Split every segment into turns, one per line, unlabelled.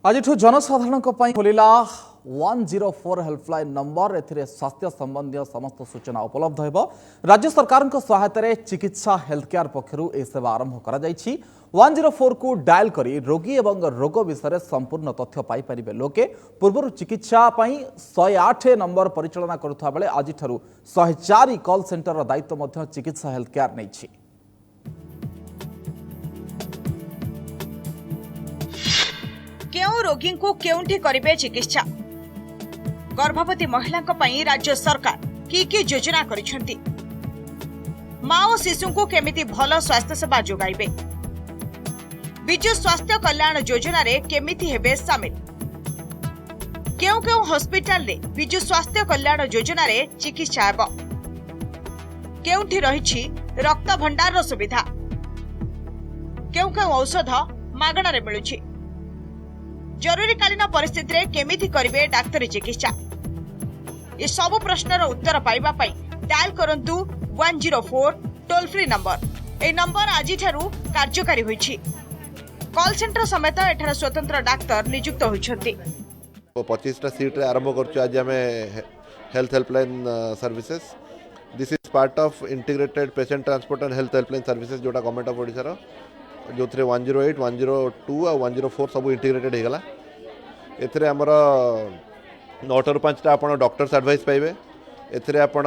आज जनसाधारण खोलिला 104 helpline number A स्वास्थ्य संबंधी समस्त सूचना उपलब्ध हो। राज्य सरकार सहायतार चिकित्सा हेल्थ केयर पक्षर यह सेवा आरंभ कर 104 को डायल करी रोगी एवं रोग विषय संपूर्ण तथ्य पाइपर लोके। पूर्व चिकित्सा 108 नंबर परिचालना करुवा बेले आज 104 कॉल सेंटर दायित्व चिकित्सा हेल्थ केयर नहीं।
केउ रोगी को केउंठी करिवे चिकित्सा गर्भवती महिला राज्य सरकार की योजना करिसेंती। माँ और शिशु को केमिति भल स्वास्थ्य सेवा जोगाइबे, विजु स्वास्थ्य कल्याण योजना रे केमिति हेबे शामिल, केउ केउ हॉस्पिटल रे विजु स्वास्थ्य कल्याण योजना रे चिकित्सा हेबो, केउंठी रहिछि रक्त भंडार रो सुविधा, केउ केउ औषध मागणा रे मिलुछि, जरूरीकालीन परिस्थिति रे केमिति करिवे डाक्तरी चिकित्सा। ये सब प्रश्नर उत्तर पाइबा पई डायल करंतु 104 टोल फ्री नंबर। ए नंबर आज कार्यकारी होईछि। कॉल सेंटर समेत एठार स्वतंत्र डाक्तर नियुक्त होइछंती।
25टा सीट रे आरंभ करछु आज हमें health helpline services. This is part of integrated patient transport and health helpline services जोटा गवर्नमेंट ऑफ ओडिशा रो जो 108, 102 और 104 सब इंटीग्रेटेड हो गला। एथरे हमर 9 ରୁ 5 टा आपण डॉक्टर्स एडवाइस पाइबे। एथरे आपण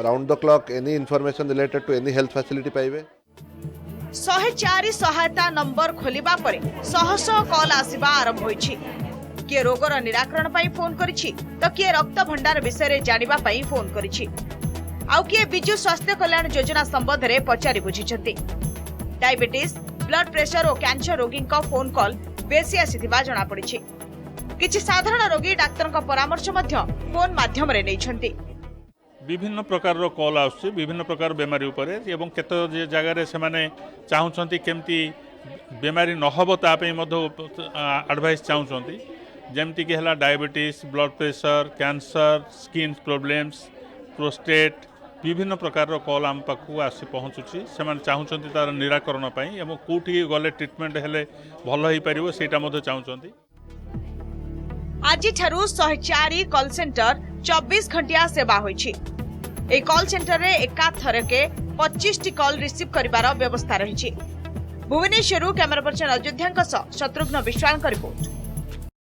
round the clock any information related to any health facility पाइबे।
104 सहायता नंबर खोलिबा परे शह शह कॉल आसीबा आरंभ होईछि। के रोगर निराकरण पई फोन करिछि तो के रक्त भंडार विषय रे जानिबा पई फोन करिछि, आउ के विजु स्वास्थ्य कल्याण योजना संबंध रे पचारि बुझिछंती। डायबिटीज, ब्लड प्रेशर और कैंसर रोगी का फोन कॉल बेसी आसीथिबा जणा पड़िछि। किछि साधारण रोगी डाक्टर का परामर्श मध्य फोन माध्यम रे नैछंती।
विभिन्न प्रकार रो कॉल आउछि, विभिन्न प्रकार बेमारी उपरे एवं केते जगह रे से माने चाहुछंती केमती बेमारी न होबो ता पे मधो एडवाइस चाहुछंती। जेमती कि हला diabetes, blood pressure, cancer, skin problems, prostate विभिन्न प्रकार कॉल आम पाखु आसी पहुँचुची। से चाहूँगी तार निराकरण पाई एवं कोठी गले ट्रिटमेंट हेले भल हो पारिबो सेटा मधो चाहूँगी।
आज 104 कॉल सेंटर 24 घंटिया सेवा होईछि। ए कॉल सेंटर रे एका थरके 25 कॉल रिसीव करिवार व्यवस्था रहिछि। Bhubaneswar camera person Ayodhya Shatrughna Biswal report.